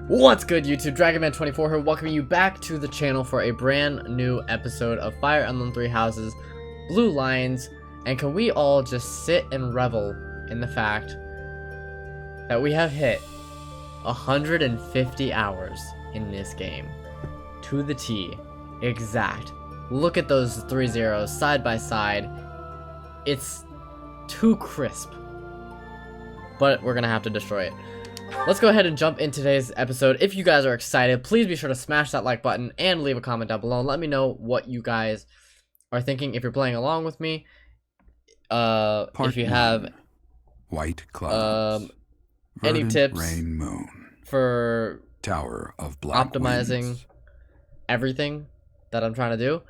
What's good, YouTube? Dragonman24 here, welcoming you back to the channel for a brand new episode of Fire Emblem Three Houses, Blue Lions, and can we all just sit and revel in the fact that we have hit 150 hours in this game. To the T. Exact. Look at those 3 zeros side by side. It's too crisp. But we're gonna have to destroy it. Let's go ahead and jump in today's episode. If you guys are excited, please be sure to smash that like button and leave a comment down below. Let me know what you guys are thinking if you're playing along with me. If you have white clouds, any tips rain, moon, for tower of black optimizing winds. Everything that I'm trying to do.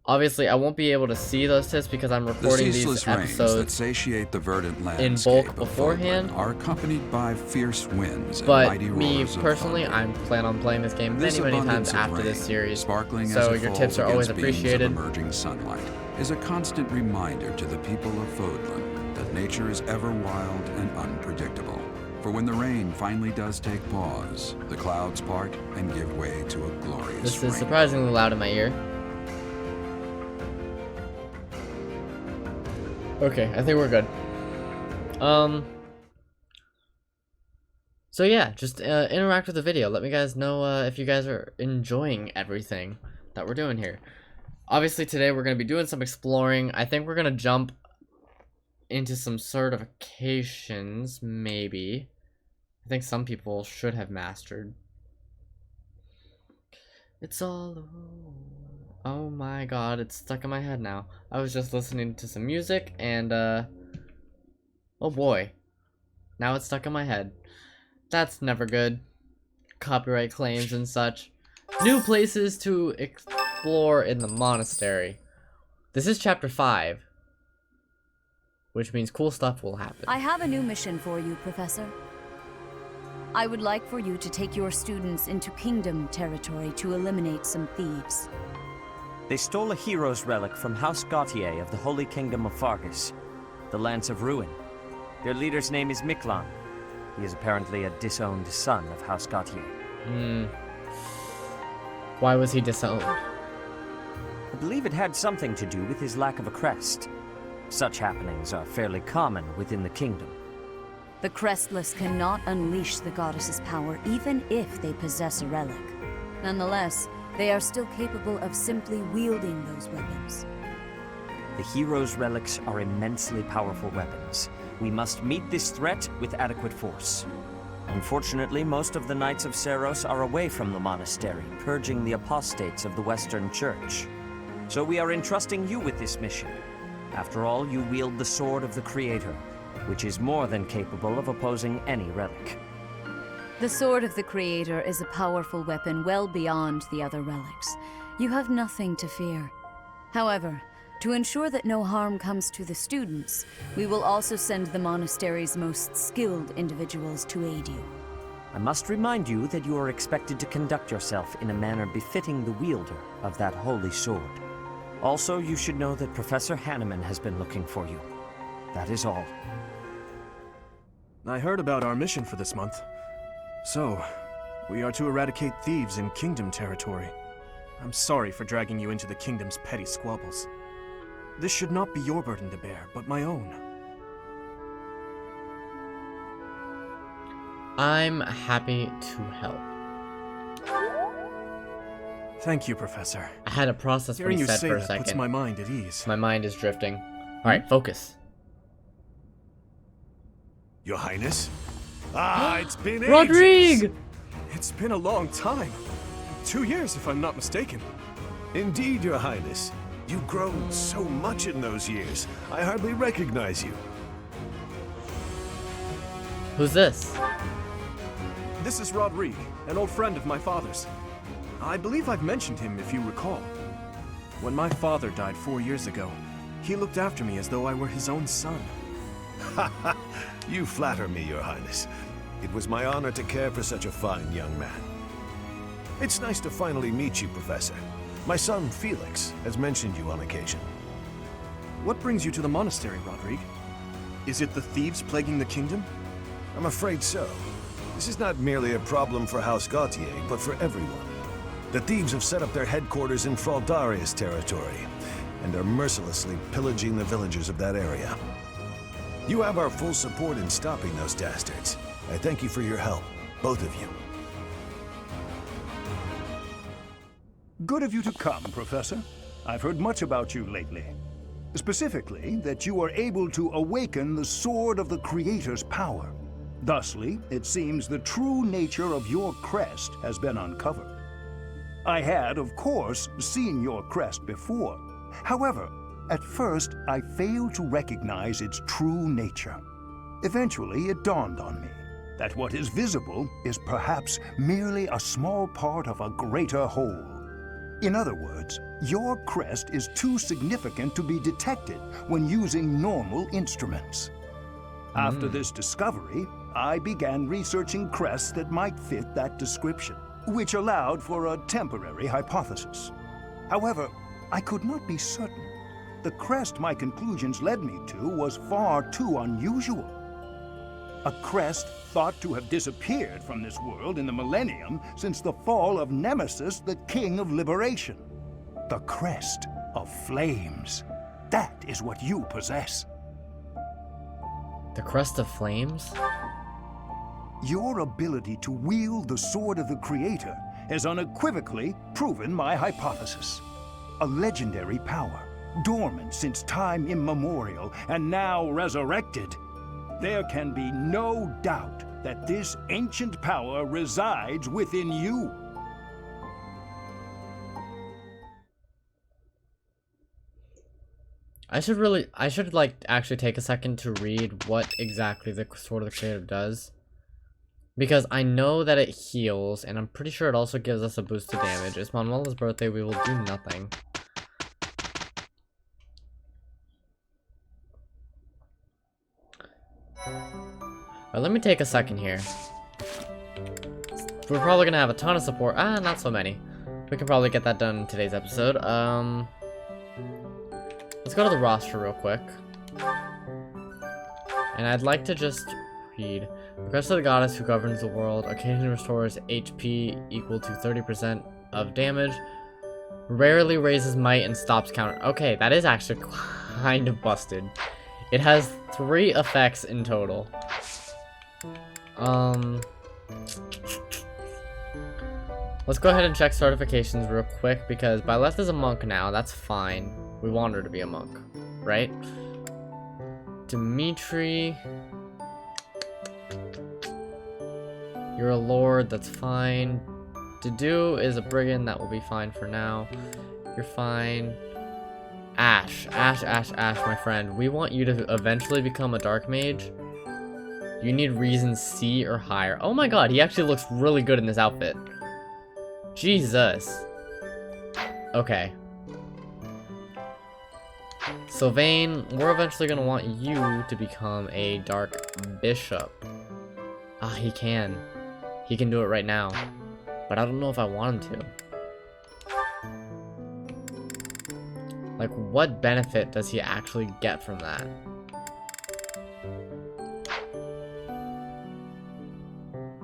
Obviously, I won't be able to see those tips because I'm recording these episodes that satiate the verdant in bulk beforehand. Are accompanied by fierce winds and but mighty me roars personally, I plan on playing this game many times after this series. Sparkling so as your tips are always appreciated. Emerging sunlight is a constant reminder to the people of Fodlan that nature is ever wild and unpredictable. For when the rain finally does take pause, the clouds part and give way to a glorious This is rainbow. surprisingly loud in my ear. Okay, I think we're good. So yeah, just interact with the video. Let me guys know if you guys are enjoying everything that we're doing here. Obviously today we're going to be doing some exploring. I think we're going to jump into some certifications, maybe. I think some people should have mastered. It's all over. Oh my god, it's stuck in my head now. I was just listening to some music and oh boy. Now it's stuck in my head. That's never good. Copyright claims and such. New places to explore in the monastery. This is chapter 5. Which means cool stuff will happen. I have a new mission for you, Professor. I would like for you to take your students into Kingdom territory to eliminate some thieves. They stole a hero's relic from House Gautier of the Holy Kingdom of Faerghus, the Lance of Ruin. Their leader's name is Miklan. He is apparently a disowned son of House Gautier. Why was he disowned? I believe it had something to do with his lack of a crest. Such happenings are fairly common within the kingdom. The Crestless cannot unleash the goddess's power even if they possess a relic. Nonetheless, they are still capable of simply wielding those weapons. The hero's relics are immensely powerful weapons. We must meet this threat with adequate force. Unfortunately, most of the Knights of Seiros are away from the monastery, purging the apostates of the Western Church. So we are entrusting you with this mission. After all, you wield the Sword of the Creator, which is more than capable of opposing any relic. The Sword of the Creator is a powerful weapon well beyond the other relics. You have nothing to fear. However, to ensure that no harm comes to the students, we will also send the monastery's most skilled individuals to aid you. I must remind you that you are expected to conduct yourself in a manner befitting the wielder of that holy sword. Also, you should know that Professor Hanneman has been looking for you. That is all. I heard about our mission for this month. So, we are to eradicate thieves in Kingdom territory. I'm sorry for dragging you into the Kingdom's petty squabbles. This should not be your burden to bear, but my own. I'm happy to help. Thank you, Professor. I had to process what Hearing he you said say for a that second. puts my mind at ease. My mind is drifting. Alright, focus. Your Highness? Ah, it's been ages. Rodrigue! It's been a long time. 2 years, if I'm not mistaken. Indeed, Your Highness. You've grown so much in those years. I hardly recognize you. Who's this? This is Rodrigue, an old friend of my father's. I believe I've mentioned him, if you recall. When my father died 4 years ago, he looked after me as though I were his own son. Ha ha! You flatter me, Your Highness. It was my honor to care for such a fine young man. It's nice to finally meet you, Professor. My son, Felix, has mentioned you on occasion. What brings you to the monastery, Rodrigue? Is it the thieves plaguing the kingdom? I'm afraid so. This is not merely a problem for House Gautier, but for everyone. The thieves have set up their headquarters in Fraldaria's territory, and are mercilessly pillaging the villagers of that area. You have our full support in stopping those dastards. I thank you for your help, both of you. Good of you to come, Professor. I've heard much about you lately. Specifically, that you are able to awaken the Sword of the Creator's power. Thusly, it seems the true nature of your crest has been uncovered. I had, of course, seen your crest before. However, at first, I failed to recognize its true nature. Eventually, it dawned on me that what is visible is perhaps merely a small part of a greater whole. In other words, your crest is too significant to be detected when using normal instruments. After this discovery, I began researching crests that might fit that description, which allowed for a temporary hypothesis. However, I could not be certain. The crest my conclusions led me to was far too unusual. A crest thought to have disappeared from this world in the millennium since the fall of Nemesis, the King of Liberation. The crest of flames. That is what you possess. The crest of flames? Your ability to wield the Sword of the Creator has unequivocally proven my hypothesis. A legendary power, dormant since time immemorial and now resurrected. There can be no doubt that this ancient power resides within you. I should like actually take a second to read what exactly the Sword of the Creator does. Because I know that it heals, and I'm pretty sure it also gives us a boost to damage. It's Manuela's birthday, we will do nothing. Alright, let me take a second here. We're probably gonna have a ton of support. Not so many. We can probably get that done in today's episode. Let's go to the roster real quick. And I'd like to just read. The crest of the goddess who governs the world occasionally restores HP equal to 30% of damage. Rarely raises might and stops counter. Okay, that is actually kind of busted. It has 3 effects in total. Let's go ahead and check certifications real quick because Byleth is a monk now. That's fine. We want her to be a monk, right? Dimitri, you're a lord. That's fine. Dedu is a brigand. That will be fine for now. You're fine. Ash, my friend. We want you to eventually become a dark mage. You need reason C or higher. Oh my god, he actually looks really good in this outfit. Jesus. Okay. Sylvain, we're eventually gonna want you to become a dark bishop. He can. He can do it right now. But I don't know if I want him to. Like, what benefit does he actually get from that?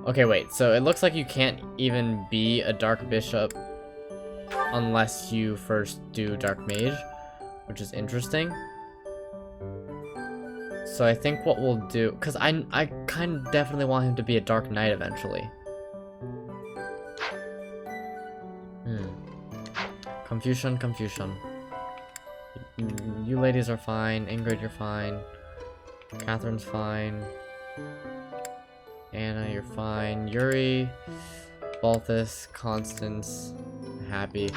Okay, wait, so it looks like you can't even be a Dark Bishop unless you first do Dark Mage, which is interesting. So I think what we'll do, because I kind of definitely want him to be a Dark Knight eventually. Confucian. You ladies are fine. Ingrid, you're fine. Catherine's fine. Anna, you're fine. Yuri, Balthus, Constance, Happy.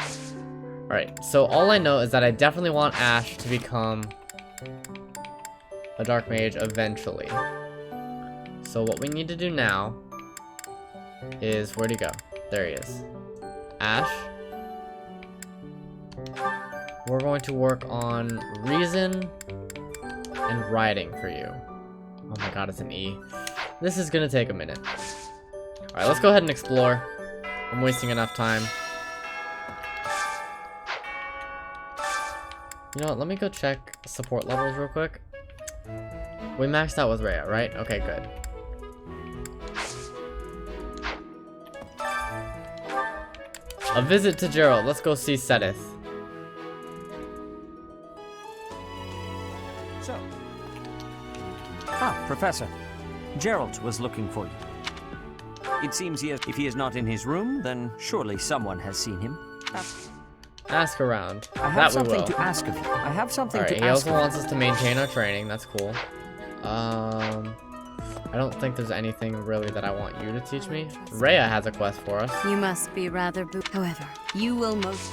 Alright, so all I know is that I definitely want Ash to become a Dark Mage eventually. So what we need to do now is, where'd he go? There he is. Ash. We're going to work on reason and writing for you. Oh my god, it's an E. This is gonna take a minute. Alright, let's go ahead and explore. I'm wasting enough time. You know what, let me go check support levels real quick. We maxed out with Rhea, right? Okay, good. A visit to Gerald. Let's go see Sedith. So. Ah, Professor. Gerald was looking for you. It seems if he is not in his room, then surely someone has seen him. Ask around. I have That we something will. to ask of you. I have something Alright, to he ask also of wants us to maintain our training. That's cool. I don't think there's anything really that I want you to teach me. Rhea has a quest for us. You must be rather however, you will most...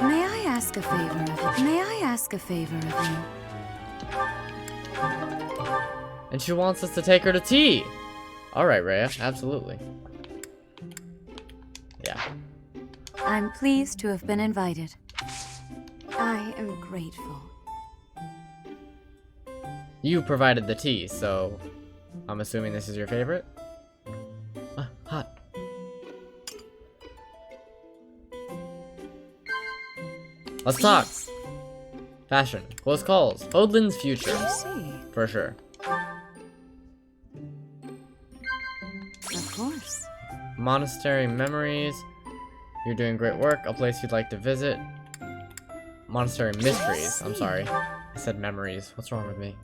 May I ask a favor of you? May I ask a favor of you? And she wants us to take her to tea. Alright, Rhea. Absolutely. Yeah. I'm pleased to have been invited. I am grateful. You provided the tea, so I'm assuming this is your favorite? Hot. Let's talk. Yes, Fashion. Close calls. Fodlan's future. I see. For sure. Of course. Monastery memories. You're doing great work. A place you'd like to visit. Monastery mysteries. I'm sorry. I said memories. What's wrong with me?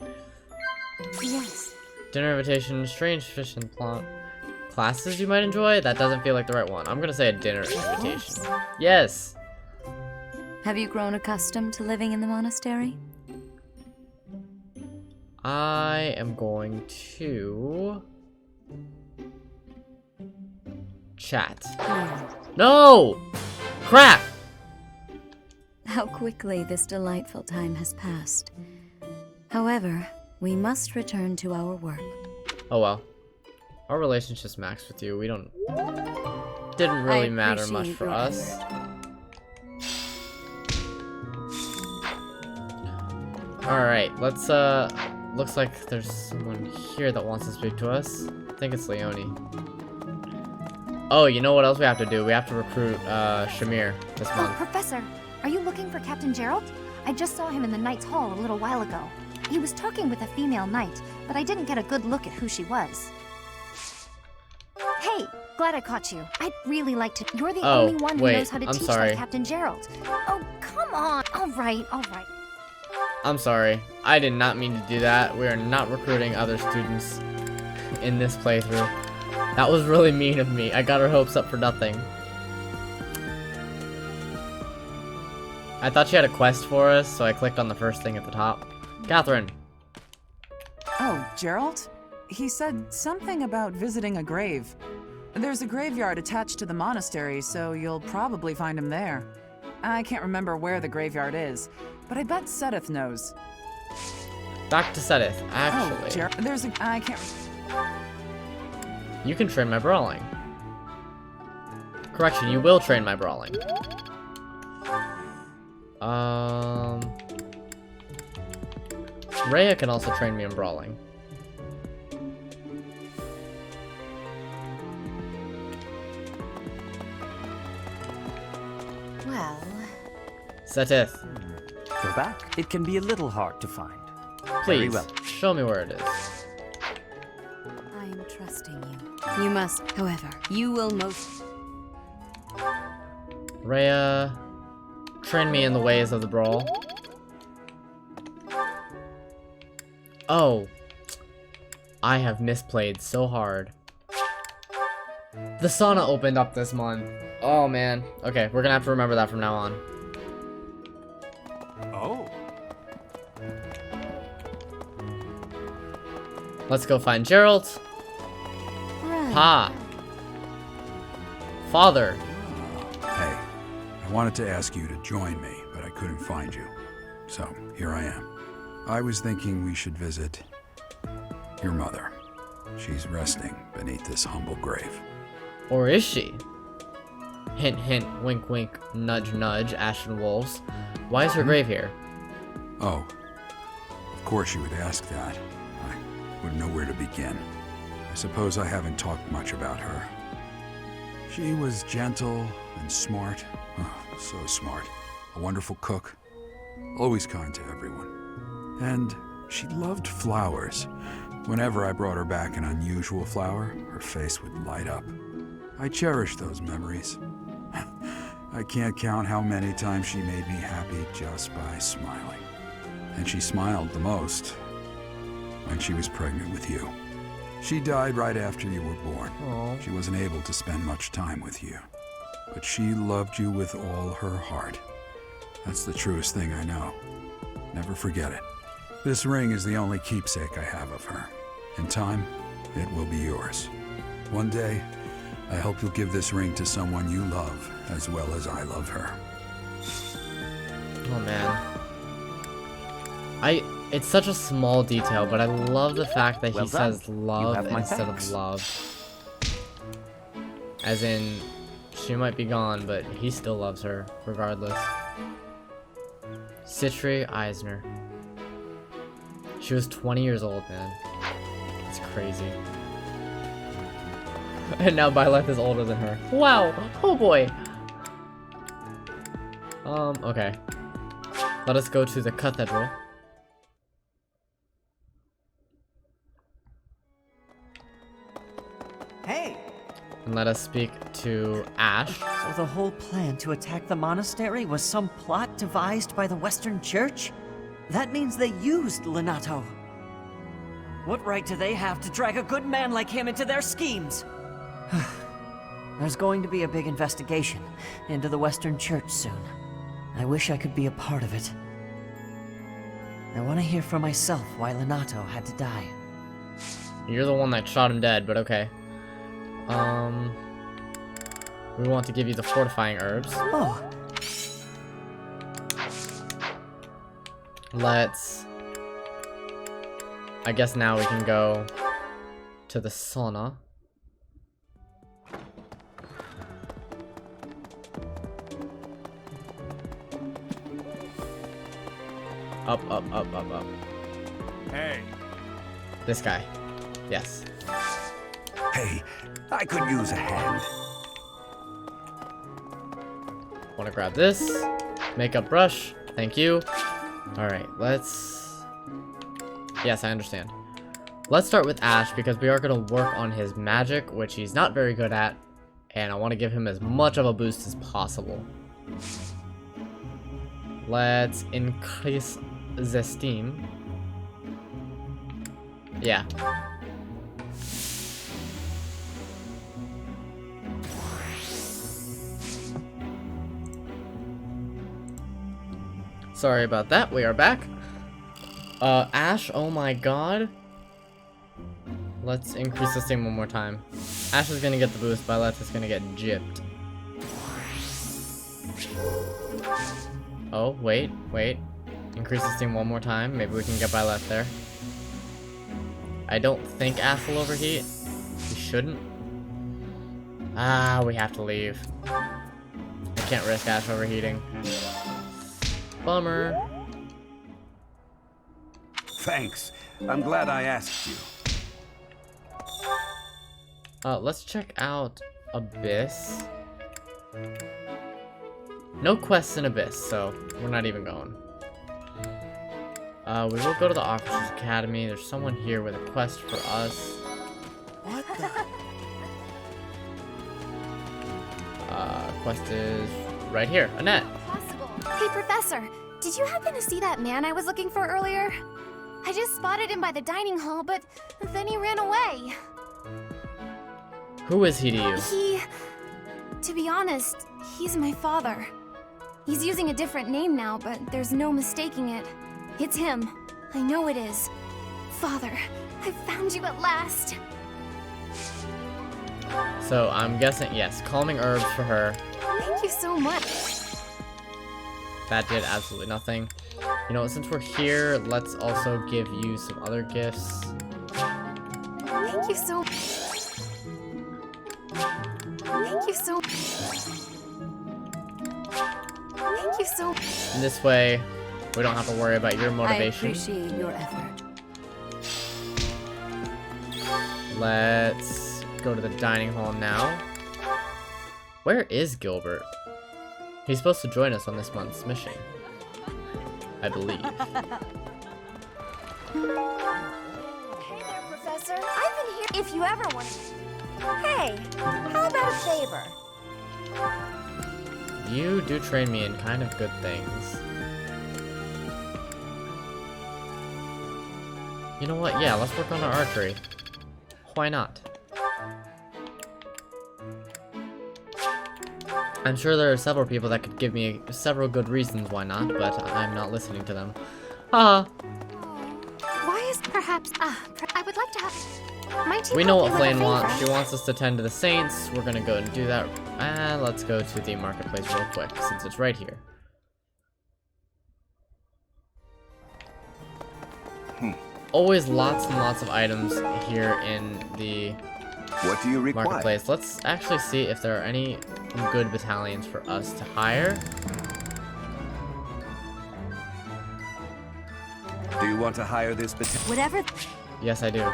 Yes. Dinner invitation. Strange fish and plant. Classes you might enjoy? That doesn't feel like the right one. I'm gonna say a dinner invitation. Yes! Have you grown accustomed to living in the monastery? I am going to... chat. No! Crap! How quickly this delightful time has passed. However, we must return to our work. Oh well. Our relationship's maxed with you. We don't... Didn't really matter much appreciate for your us. effort. Alright, let's, looks like there's someone here that wants to speak to us. I think it's Leonie. Oh, you know what else we have to do? We have to recruit, Shamir this Oh, month. Professor, are you looking for Captain Gerald? I just saw him in the Knight's Hall a little while ago. He was talking with a female knight, but I didn't get a good look at who she was. Hey, glad I caught you. I'd really like to... You're the Oh, only one who wait, knows how to I'm teach sorry. like Captain Gerald. Oh, come on. All right, all right. I'm sorry. I did not mean to do that. We are not recruiting other students in this playthrough. That was really mean of me. I got her hopes up for nothing. I thought she had a quest for us, so I clicked on the first thing at the top. Catherine. Oh, Gerald? He said something about visiting a grave. There's a graveyard attached to the monastery, so you'll probably find him there. I can't remember where the graveyard is, but I bet Sedith knows. Back to Sedith, Oh, actually. Gerald, there's a... I can't... You can train my brawling. Correction, you will train my brawling. Rhea can also train me in brawling. Well... Sedith, We're back. It can be a little hard to find. Very please, well. show me where it is. I am trusting you. You must, however, you will most... Rhea, train me in the ways of the brawl. Oh, I have misplayed so hard. The sauna opened up this month. Oh man. Okay, we're gonna have to remember that from now on. Oh. Let's go find Gerald. Right. Pa. Father. Hey, I wanted to ask you to join me, but I couldn't find you. So, here I am. I was thinking we should visit your mother. She's resting beneath this humble grave. Or is she? Hint, hint, wink, wink, nudge, nudge, ashen wolves. Why is her grave here? Oh, of course you would ask that. I wouldn't know where to begin. I suppose I haven't talked much about her. She was gentle and smart. Oh, so smart. A wonderful cook. Always kind to everyone. And she loved flowers. Whenever I brought her back an unusual flower, her face would light up. I cherish those memories. I can't count how many times she made me happy just by smiling. And she smiled the most when she was pregnant with you. She died right after you were born. Aww. She wasn't able to spend much time with you. But she loved you with all her heart. That's the truest thing I know. Never forget it. This ring is the only keepsake I have of her. In time, it will be yours. One day, I hope you'll give this ring to someone you love as well as I love her. Oh man. It's such a small detail, but I love the fact that Well he done. says You love have my instead thanks. of love. As in, she might be gone, but he still loves her, regardless. Citri Eisner. She was 20 years old, man. It's crazy. And now Byleth is older than her. Wow! Oh boy! Okay. Let us go to the cathedral. Hey! And let us speak to Ash. So the whole plan to attack the monastery was some plot devised by the Western Church? That means they used Lenato. What right do they have to drag a good man like him into their schemes? There's going to be a big investigation into the Western Church soon. I wish I could be a part of it. I want to hear for myself why Lenato had to die. You're the one that shot him dead, but okay. We want to give you the fortifying herbs. Oh, Let's... I guess now we can go to the sauna. Up, up, up, up, up. Hey. This guy. Yes. Hey, I could use a hand. Want to grab this. Makeup brush. Thank you. Alright, let's... Yes, I understand. Let's start with Ash because we are going to work on his magic, which he's not very good at. And I want to give him as much of a boost as possible. Let's increase the steam. Yeah. Sorry about that, we are back. Ash, oh my god. Let's increase the steam one more time. Ash is gonna get the boost, Byleth is gonna get gypped. Oh, wait. Increase the steam one more time. Maybe we can get Byleth there. I don't think Ash will overheat. He shouldn't. Ah, we have to leave. I can't risk Ash overheating. Bummer. Thanks. I'm glad I asked you. Let's check out Abyss. No quests in Abyss, so we're not even going. We will go to the Officers Academy. There's someone here with a quest for us. What the? Quest is right here. Annette. Possible. Hey, Professor, did you happen to see that man I was looking for earlier? I just spotted him by the dining hall, but then he ran away. Who is he to you? To be honest, he's my father. He's using a different name now, but there's no mistaking it. It's him. I know it is. Father, I found you at last. So I'm guessing, yes, calming herbs for her. Thank you so much. That did absolutely nothing. You know what, since we're here, let's also give you some other gifts. Thank you so much. Thank you so much. Thank you so much. And this way, we don't have to worry about your I motivation. appreciate your effort. Let's go to the dining hall now. Where is Gilbert? He's supposed to join us on this month's mission, I believe. Hey there, Professor. I've been here if you ever want. Hey, how about a favor? You do train me in kind of good things. You know what? Yeah, let's work on our archery. Why not? I'm sure there are several people that could give me several good reasons why not, but I'm not listening to them. Haha. Why is perhaps... I would like to have... Might you We know help what me with a Flame wants. favor? She wants us to tend to the saints. We're gonna go and do that. And let's go to the marketplace real quick, since it's right here. Always lots and lots of items here in the What do you require? marketplace. Let's actually see if there are any good battalions for us to hire. Do you want to hire this battalion? Whatever. Yes, I do.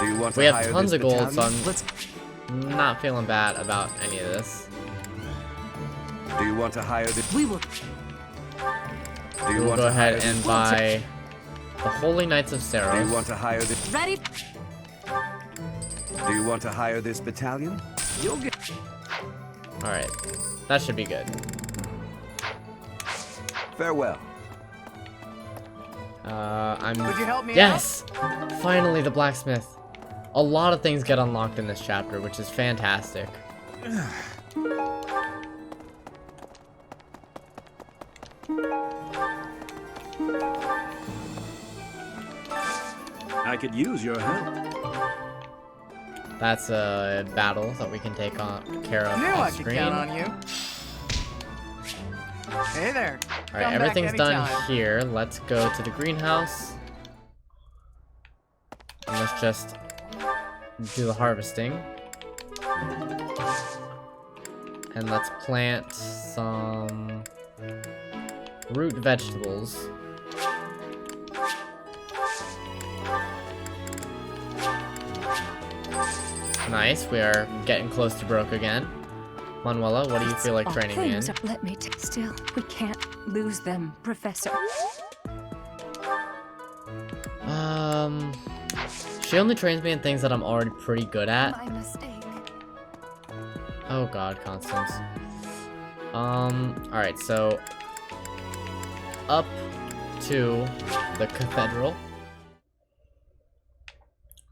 Do you want We to have hire tons this of gold, so battalion? I'm not feeling bad about any of this. Do you want to hire this? We will. Do you We'll want go to hire ahead this? and buy the Holy Knights of Do you want Saros. to hire this? Ready? Do you want to hire this battalion? You'll get. Alright, that should be good. Farewell. Would you help me Yes! Finally, the blacksmith. A lot of things get unlocked in this chapter, which is fantastic. I could use your help. That's a battle that we can take care of Knew I off could screen. count on you. Hey there. Alright, Come back everything's done anytime. here. Let's go to the greenhouse. And let's just do the harvesting. And let's plant some root vegetables. Nice, we are getting close to broke again. Manuela, what do you feel like All training me in? things are- Let me still. We can't lose them, Professor. She only trains me in things that I'm already pretty good at. My mistake. Oh god, Constance. Alright, so up to the cathedral.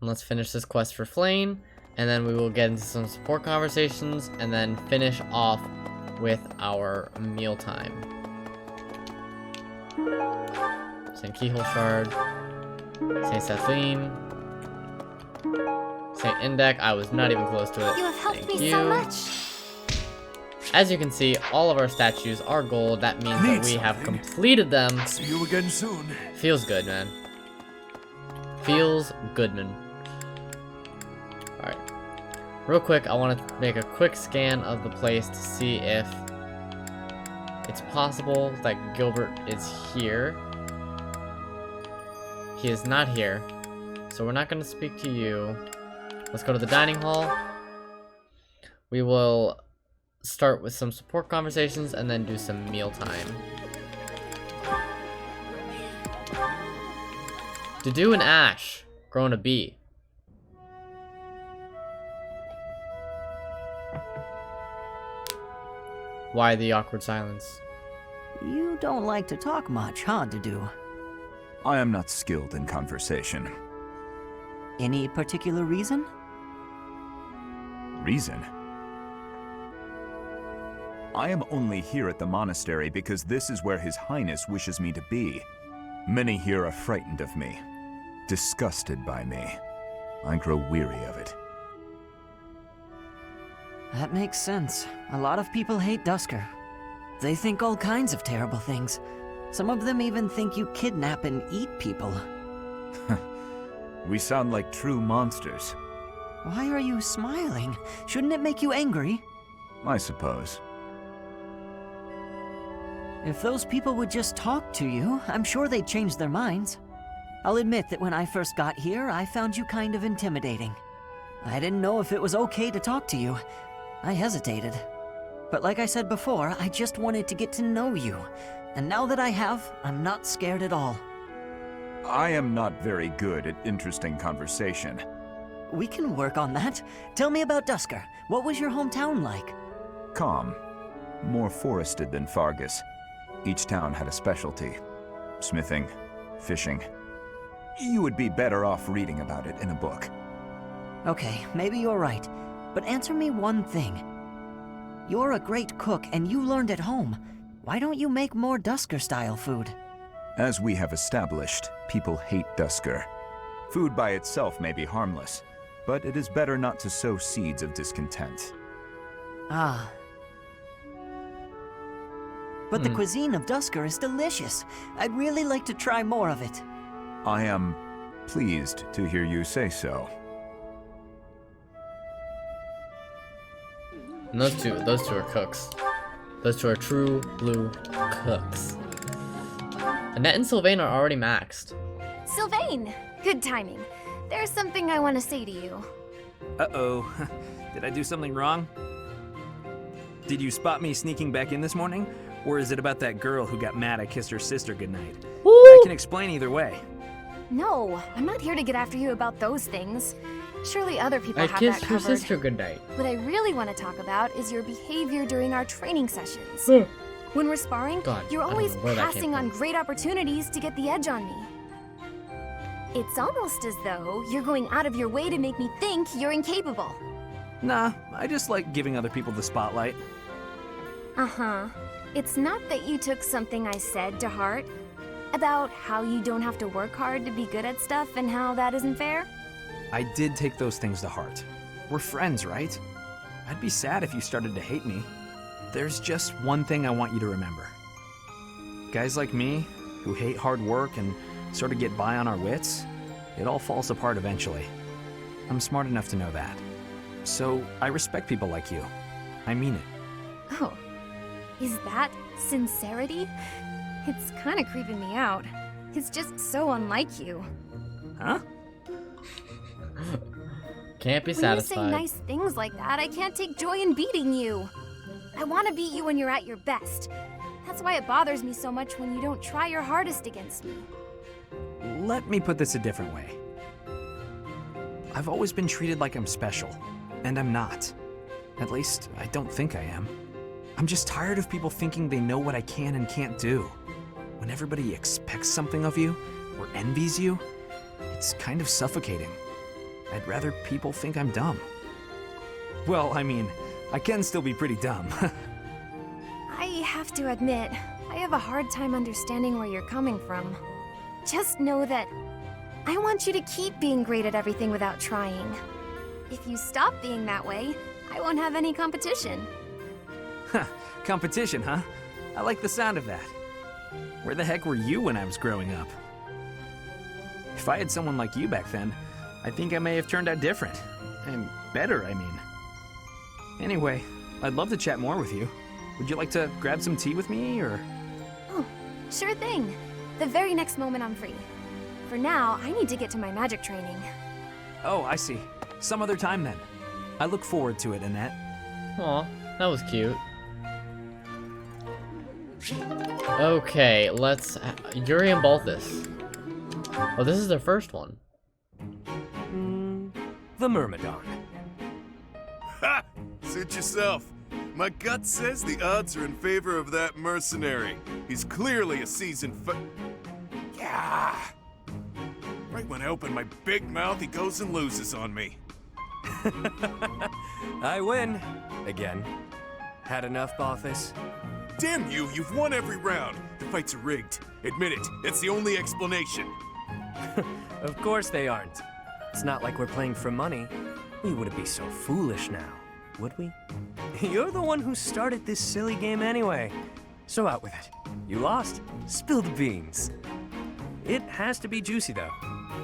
And let's finish this quest for Flame, and then we will get into some support conversations, and then finish off with our mealtime. St. Keyhole Shard, St. Celine, St. Indec. I was not even close to it. You have helped Thank me so you. much. As you can see, all of our statues are gold. That means that we have completed them. See you again soon. Feels good, man. Feels good, man. Alright. Real quick, I want to make a quick scan of the place to see if it's possible that Gilbert is here. He is not here, so we're not going to speak to you. Let's go to the dining hall. We will start with some support conversations and then do some mealtime. To do an ash, growing a bee. Why the awkward silence? You don't like to talk much, huh, Dedu? I am not skilled in conversation. Any particular reason? Reason? I am only here at the monastery because this is where His Highness wishes me to be. Many here are frightened of me, disgusted by me. I grow weary of it. That makes sense. A lot of people hate Dusker. They think all kinds of terrible things. Some of them even think you kidnap and eat people. We sound like true monsters. Why are you smiling? Shouldn't it make you angry? I suppose. If those people would just talk to you, I'm sure they'd change their minds. I'll admit that when I first got here, I found you kind of intimidating. I didn't know if it was okay to talk to you. I hesitated. But like I said before, I just wanted to get to know you. And now that I have, I'm not scared at all. I am not very good at interesting conversation. We can work on that. Tell me about Dusker. What was your hometown like? Calm. more forested than Faerghus. Each town had a specialty. Smithing, fishing. You would be better off reading about it in a book. Okay, maybe you're right. But answer me one thing. You're a great cook and you learned at home. Why don't you make more Dusker-style food? As we have established, people hate Dusker. Food by itself may be harmless, but it is better not to sow seeds of discontent. Ah. But the cuisine of Dusker is delicious. I'd really like to try more of it. I am pleased to hear you say so. And those two are cooks. Those two are true blue cooks. Annette and Sylvain are already maxed. Sylvain! Good timing. There's something I want to say to you. Uh-oh. Did I do something wrong? Did you spot me sneaking back in this morning? Or is it about that girl who got mad I kissed her sister goodnight? I can explain either way. No, I'm not here to get after you about those things. Surely other people I have that kissed her covered. sister goodnight. What I really want to talk about is your behavior during our training sessions. When we're sparring, God, you're I don't always know where that came passing on from. great opportunities to get the edge on me. It's almost as though you're going out of your way to make me think you're incapable. Nah, I just like giving other people the spotlight. Uh-huh. It's not that you took something I said to heart about how you don't have to work hard to be good at stuff and how that isn't fair? I did take those things to heart. We're friends, right? I'd be sad if you started to hate me. There's just one thing I want you to remember. Guys like me, who hate hard work and sort of get by on our wits, it all falls apart eventually. I'm smart enough to know that. So I respect people like you. I mean it. Oh, is that sincerity? It's kind of creeping me out. It's just so unlike you. Huh? Can't be When satisfied. you say nice things like that, I can't take joy in beating you. I want to beat you when you're at your best. That's why it bothers me so much when you don't try your hardest against me. Let me put this a different way. I've always been treated like I'm special, and I'm not. At least, I don't think I am. I'm just tired of people thinking they know what I can and can't do. When everybody expects something of you, or envies you, it's kind of suffocating. I'd rather people think I'm dumb. Well, I mean, I can still be pretty dumb. I have to admit, I have a hard time understanding where you're coming from. Just know that I want you to keep being great at everything without trying. If you stop being that way, I won't have any competition. Competition, huh? I like the sound of that. Where the heck were you when I was growing up? If I had someone like you back then, I think I may have turned out different. And better, I mean. Anyway, I'd love to chat more with you. Would you like to grab some tea with me, or...? Oh, sure thing. The very next moment I'm free. For now, I need to get to my magic training. Oh, I see. Some other time then. I look forward to it, Annette. Aw, that was cute. Okay, let's... Yuri and Balthus. Oh, this is their first one. The Myrmidon. Ha! Suit yourself. My gut says the odds are in favor of that mercenary. He's clearly a seasoned Yeah! Right when I open my big mouth, he goes and loses on me. I win. Again. Had enough, Balthus? Damn you, you've won every round. The fights are rigged. Admit it, that's the only explanation. Of course they aren't. It's not like we're playing for money. We wouldn't be so foolish now, would we? You're the one who started this silly game anyway. So out with it. You lost. Spill the beans. It has to be juicy, though.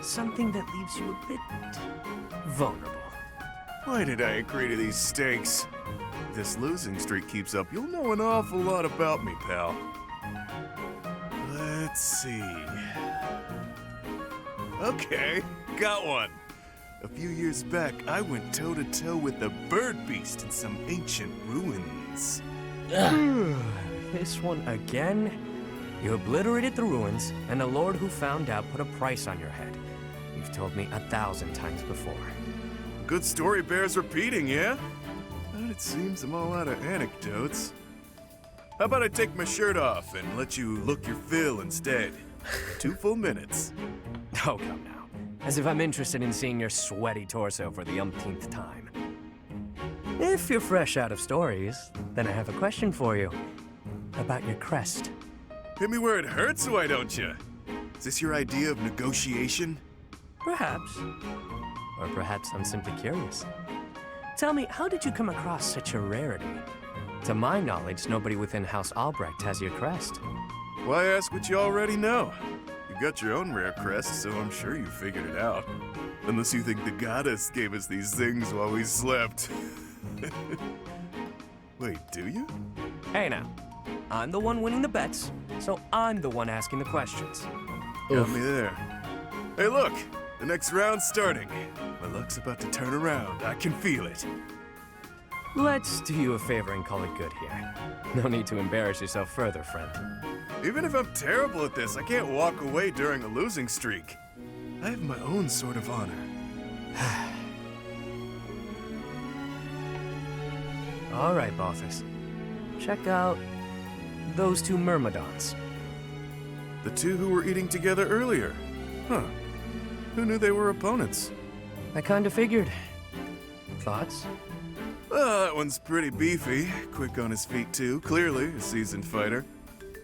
Something that leaves you a bit vulnerable. Why did I agree to these stakes? If this losing streak keeps up, you'll know an awful lot about me, pal. Let's see. Okay, got one. A few years back, I went toe-to-toe with the bird beast in some ancient ruins. This one again? You obliterated the ruins, and the Lord who found out put a price on your head. You've told me 1,000 times before. Good story bears repeating, yeah? But it seems I'm all out of anecdotes. How about I take my shirt off and let you look your fill instead? 2 full minutes. Oh, come now. As if I'm interested in seeing your sweaty torso for the umpteenth time. If you're fresh out of stories, then I have a question for you. About your crest. Hit me where it hurts, why don't you? Is this your idea of negotiation? Perhaps. Or perhaps I'm simply curious. Tell me, how did you come across such a rarity? To my knowledge, nobody within House Albrecht has your crest. Why ask what you already know? You've got your own rare crest, so I'm sure you figured it out. Unless you think the goddess gave us these things while we slept. Wait, do you? Hey now, I'm the one winning the bets, so I'm the one asking the questions. Got me there. Hey look, the next round's starting. My luck's about to turn around, I can feel it. Let's do you a favor and call it good here. No need to embarrass yourself further, friend. Even if I'm terrible at this, I can't walk away during a losing streak. I have my own sort of honor. All right, Balthus. Check out those 2 myrmidons. The 2 who were eating together earlier. Huh. Who knew they were opponents? I kinda figured. Thoughts? That one's pretty beefy. Quick on his feet, too. Clearly a seasoned fighter.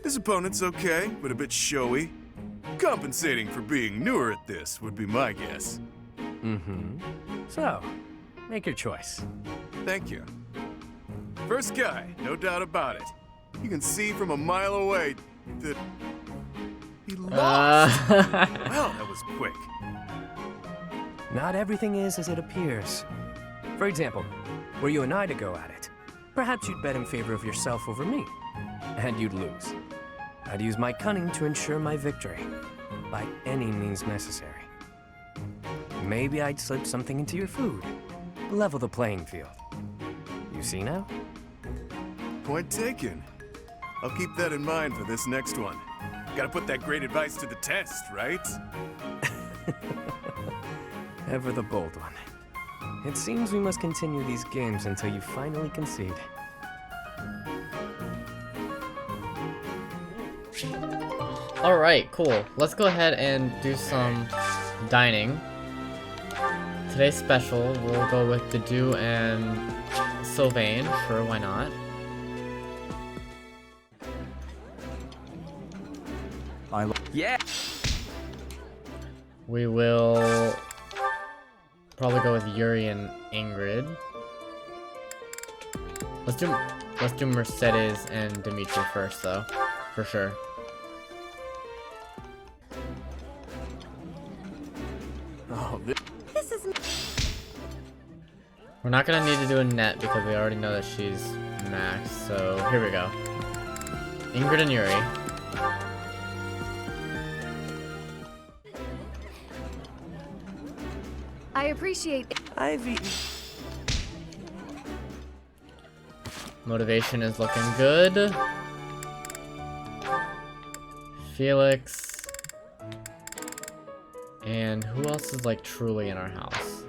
His opponent's okay, but a bit showy. Compensating for being newer at this would be my guess. Mm-hmm. So, make your choice. Thank you. First guy, no doubt about it. You can see from a mile away that he lost. Well, that was quick. Not everything is as it appears. For example, were you and I to go at it, perhaps you'd bet in favor of yourself over me, and you'd lose. I'd use my cunning to ensure my victory, by any means necessary. Maybe I'd slip something into your food, level the playing field. You see now? Point taken. I'll keep that in mind for this next one. Gotta put that great advice to the test, right? Ever the bold one. It seems we must continue these games until you finally concede. Alright, cool. Let's go ahead and do some dining. Today's special, we'll go with Dedu and Sylvain, sure, why not? Yeah! We will probably go with Yuri and Ingrid. Let's do Mercedes and Dimitri first though, for sure. Oh, This is... We're not gonna need to do a net because we already know that she's max, so here we go. Ingrid and Yuri. I appreciate it. I've eaten. Motivation is looking good. Felix. And who else is like truly in our house?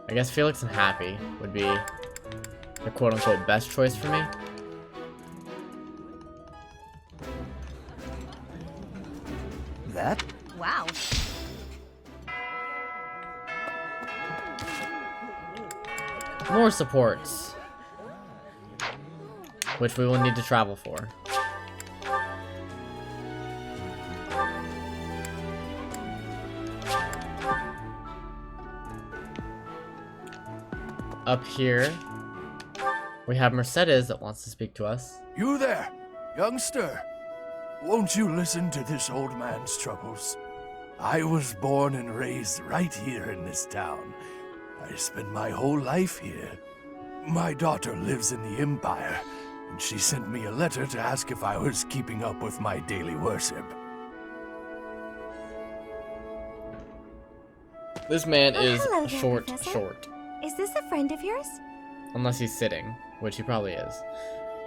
I guess Felix and Happy would be the quote-unquote best choice for me. That? Wow. More supports. Which we will need to travel for. Up here, we have Mercedes that wants to speak to us. You there, youngster. Won't you listen to this old man's troubles? I was born and raised right here in this town. I spent my whole life here. My daughter lives in the Empire, and she sent me a letter to ask if I was keeping up with my daily worship. This man is hello there, short. Professor. Is this a friend of yours? Unless he's sitting, which he probably is.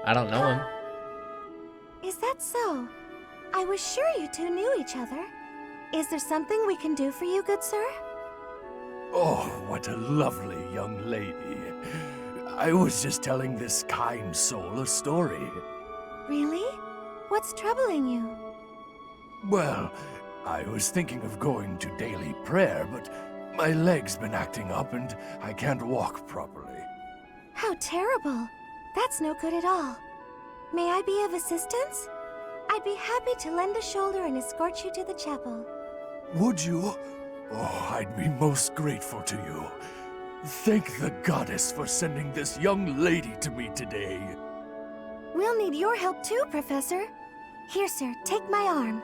I don't know him. Is that so? I was sure you two knew each other. Is there something we can do for you, good sir? Oh, what a lovely young lady. I was just telling this kind soul a story. Really? What's troubling you? Well, I was thinking of going to daily prayer, but my leg's been acting up and I can't walk properly. How terrible. That's no good at all. May I be of assistance? I'd be happy to lend a shoulder and escort you to the chapel. Would you? Oh, I'd be most grateful to you. Thank the goddess for sending this young lady to me today. We'll need your help too, Professor. Here, sir, take my arm.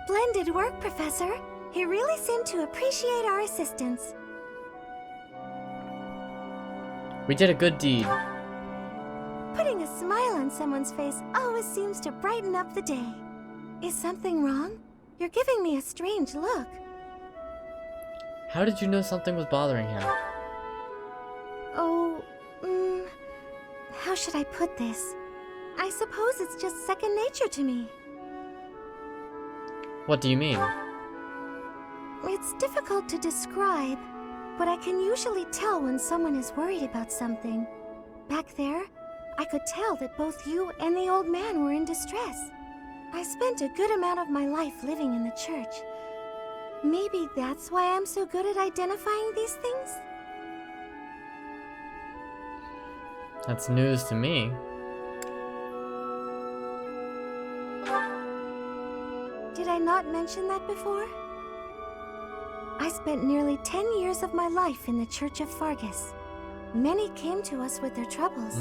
Splendid work, Professor. He really seemed to appreciate our assistance. We did a good deed. Putting a smile on someone's face always seems to brighten up the day. Is something wrong? You're giving me a strange look. How did you know something was bothering him? Oh, how should I put this? I suppose it's just second nature to me. What do you mean? It's difficult to describe, but I can usually tell when someone is worried about something. Back there, I could tell that both you and the old man were in distress. I spent a good amount of my life living in the church. Maybe that's why I'm so good at identifying these things? That's news to me. Did I not mention that before? I spent nearly 10 years of my life in the Church of Faerghus. Many came to us with their troubles.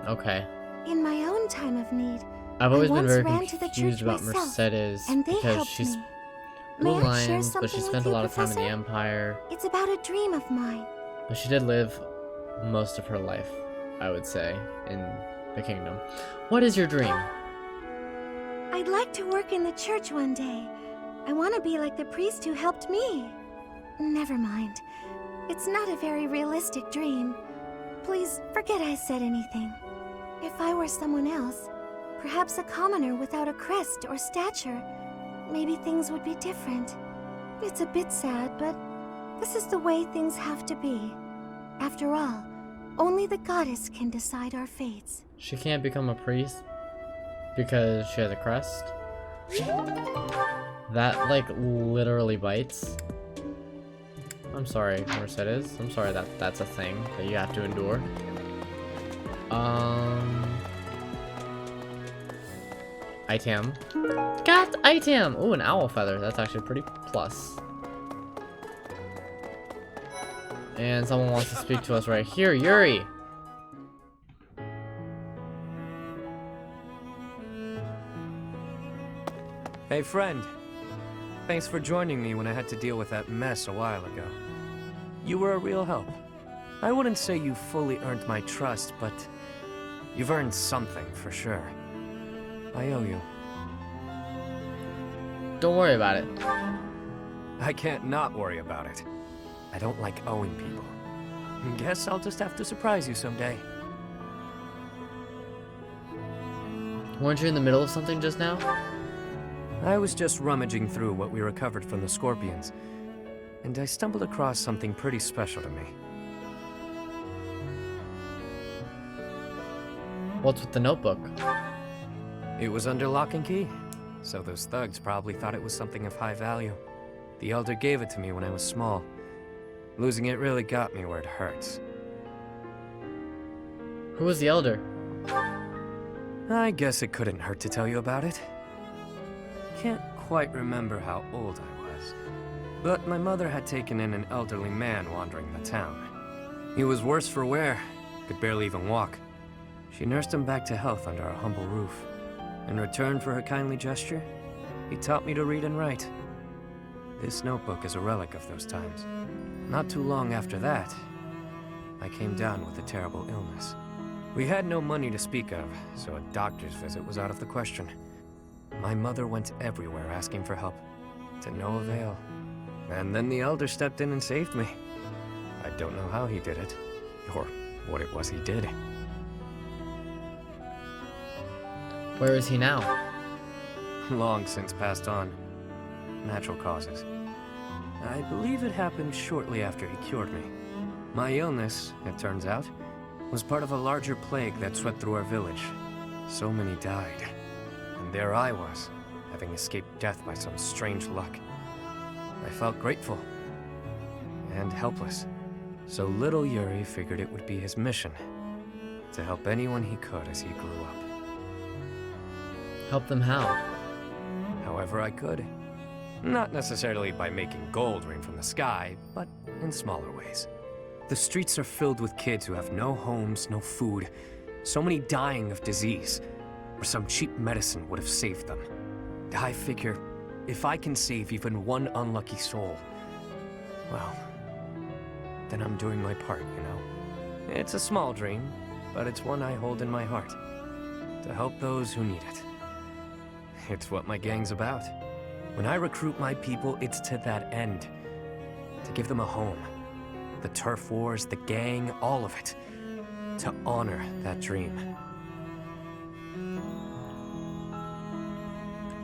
Okay. In my own time of need, I've always I been once very ran to the confused church about myself, Mercedes and they because helped she's me. Blue May I share Lions, but she something spent with a you, lot of time in the Professor? Empire. It's about a dream of mine. But she did live most of her life, I would say, in the kingdom. What is your dream? I'd like to work in the church one day. I want to be like the priest who helped me. Never mind. It's not a very realistic dream. Please forget I said anything. If I were someone else, perhaps a commoner without a crest or stature, maybe things would be different. It's a bit sad, but this is the way things have to be. After all, only the goddess can decide our fates. She can't become a priest because she has a crest? That, like, literally bites. I'm sorry, Mercedes. I'm sorry that that's a thing that you have to endure. Item. Got item! Oh, an owl feather. That's actually pretty plus. And someone wants to speak to us right here. Yuri! Hey, friend. Thanks for joining me when I had to deal with that mess a while ago. You were a real help. I wouldn't say you fully earned my trust, but you've earned something for sure. I owe you. Don't worry about it. I can't not worry about it. I don't like owing people. Guess I'll just have to surprise you someday. Weren't you in the middle of something just now? I was just rummaging through what we recovered from the Scorpions, and I stumbled across something pretty special to me. What's with the notebook? It was under lock and key, so those thugs probably thought it was something of high value. The Elder gave it to me when I was small. Losing it really got me where it hurts. Who was the Elder? I guess it couldn't hurt to tell you about it. Can't quite remember how old I was, but my mother had taken in an elderly man wandering the town. He was worse for wear, could barely even walk. She nursed him back to health under our humble roof. In return for her kindly gesture, he taught me to read and write. This notebook is a relic of those times. Not too long after that, I came down with a terrible illness. We had no money to speak of, so a doctor's visit was out of the question. My mother went everywhere asking for help, to no avail. And then the Elder stepped in and saved me. I don't know how he did it, or what it was he did. Where is he now? Long since passed on. Natural causes. I believe it happened shortly after he cured me. My illness, it turns out, was part of a larger plague that swept through our village. So many died. And there I was, having escaped death by some strange luck. I felt grateful and helpless. So little Yuri figured it would be his mission to help anyone he could as he grew up. Help them how? However I could. Not necessarily by making gold rain from the sky, but in smaller ways. The streets are filled with kids who have no homes, no food, so many dying of disease, where some cheap medicine would have saved them. I figure, if I can save even one unlucky soul, well, then I'm doing my part, you know? It's a small dream, but it's one I hold in my heart. To help those who need it. It's what my gang's about. When I recruit my people, it's to that end. To give them a home. The turf wars, the gang, all of it. To honor that dream.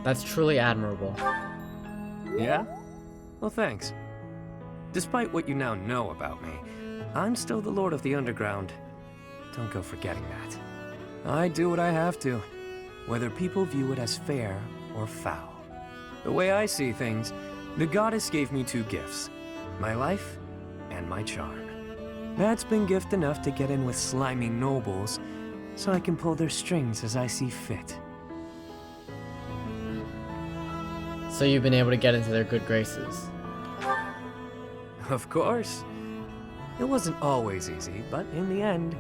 That's truly admirable. Yeah? Well, thanks. Despite what you now know about me, I'm still the Lord of the Underground. Don't go forgetting that. I do what I have to, whether people view it as fair or foul. The way I see things, the goddess gave me two gifts. My life and my charm. That's been gift enough to get in with slimy nobles, so I can pull their strings as I see fit. So you've been able to get into their good graces. Of course. It wasn't always easy, but in the end,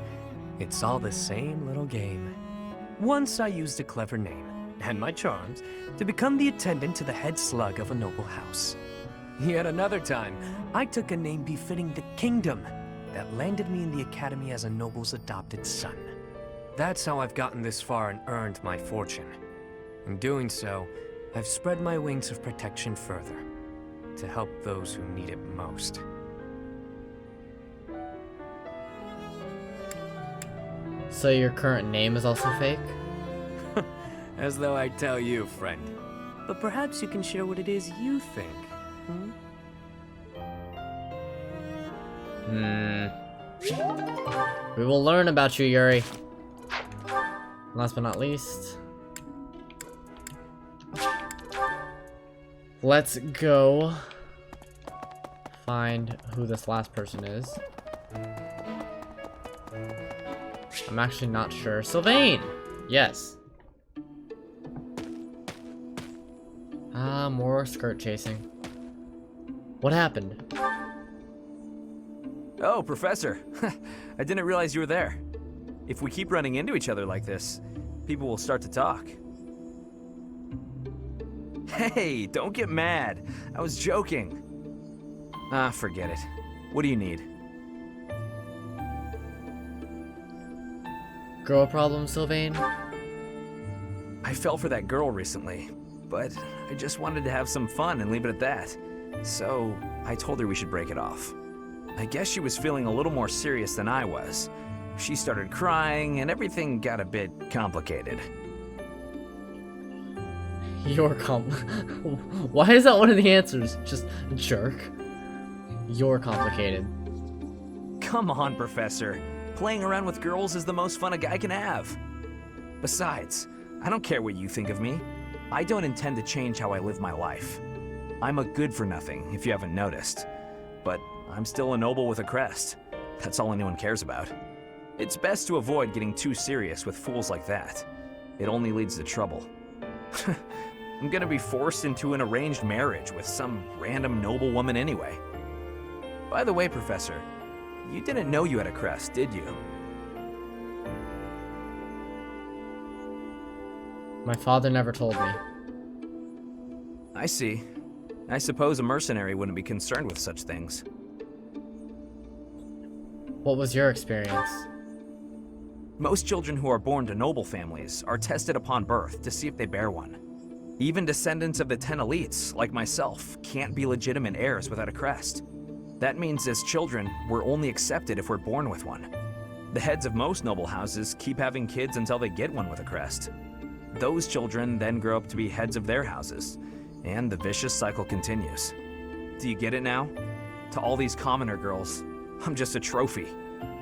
it's all the same little game. Once I used a clever name, and my charms, to become the attendant to the head slug of a noble house. Yet another time, I took a name befitting the kingdom that landed me in the academy as a noble's adopted son. That's how I've gotten this far and earned my fortune. In doing so, I've spread my wings of protection further, to help those who need it most. So your current name is also fake? As though I tell you, friend. But perhaps you can share what it is you think, We will learn about you, Yuri. Last but not least, let's go find who this last person is. I'm actually not sure. Sylvain! Yes. Ah, more skirt chasing. What happened? Oh, Professor. I didn't realize you were there. If we keep running into each other like this, people will start to talk. Hey, don't get mad. I was joking. Ah, forget it. What do you need? Girl problem, Sylvain? I fell for that girl recently, but I just wanted to have some fun and leave it at that. So, I told her we should break it off. I guess she was feeling a little more serious than I was. She started crying, and everything got a bit complicated. You're Why is that one of the answers? Just jerk. You're complicated. Come on, Professor. Playing around with girls is the most fun a guy can have. Besides, I don't care what you think of me. I don't intend to change how I live my life. I'm a good-for-nothing, if you haven't noticed. But I'm still a noble with a crest. That's all anyone cares about. It's best to avoid getting too serious with fools like that. It only leads to trouble. I'm gonna be forced into an arranged marriage with some random noble woman anyway. By the way, Professor, you didn't know you had a crest, did you? My father never told me. I see. I suppose a mercenary wouldn't be concerned with such things. What was your experience? Most children who are born to noble families are tested upon birth to see if they bear one. Even descendants of the 10 elites, like myself, can't be legitimate heirs without a crest. That means as children, we're only accepted if we're born with one. The heads of most noble houses keep having kids until they get one with a crest. Those children then grow up to be heads of their houses, and the vicious cycle continues. Do you get it now? To all these commoner girls, I'm just a trophy.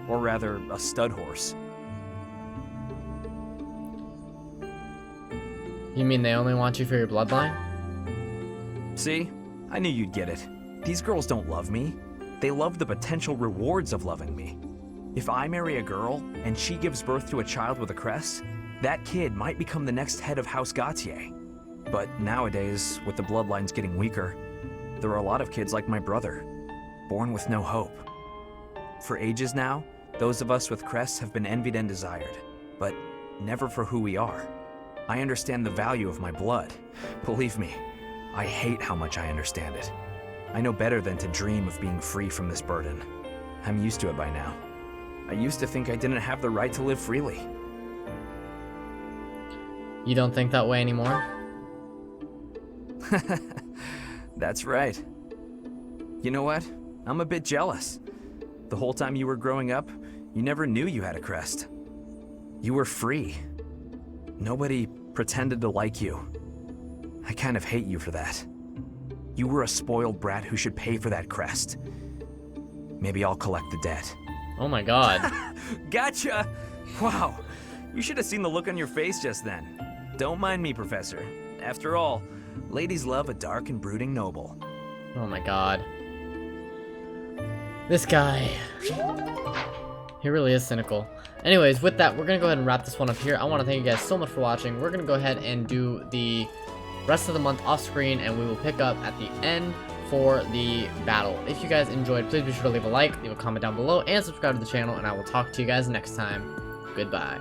Or rather, a stud horse. You mean they only want you for your bloodline? See? I knew you'd get it. These girls don't love me. They love the potential rewards of loving me. If I marry a girl, and she gives birth to a child with a crest, that kid might become the next head of House Gautier. But nowadays, with the bloodlines getting weaker, there are a lot of kids like my brother, born with no hope. For ages now, those of us with crests have been envied and desired, but never for who we are. I understand the value of my blood. Believe me, I hate how much I understand it. I know better than to dream of being free from this burden. I'm used to it by now. I used to think I didn't have the right to live freely. You don't think that way anymore? That's right. You know what? I'm a bit jealous. The whole time you were growing up, you never knew you had a crest. You were free. Nobody pretended to like you. I kind of hate you for that. You were a spoiled brat who should pay for that crest. Maybe I'll collect the debt. Oh my god. Gotcha! Wow, you should have seen the look on your face just then. Don't mind me, Professor. After all, ladies love a dark and brooding noble. Oh my god. This guy. He really is cynical. Anyways, with that, we're gonna go ahead and wrap this one up here. I want to thank you guys so much for watching. We're gonna go ahead and do the rest of the month off screen, and we will pick up at the end for the battle. If you guys enjoyed, please be sure to leave a like, leave a comment down below, and subscribe to the channel, and I will talk to you guys next time. Goodbye.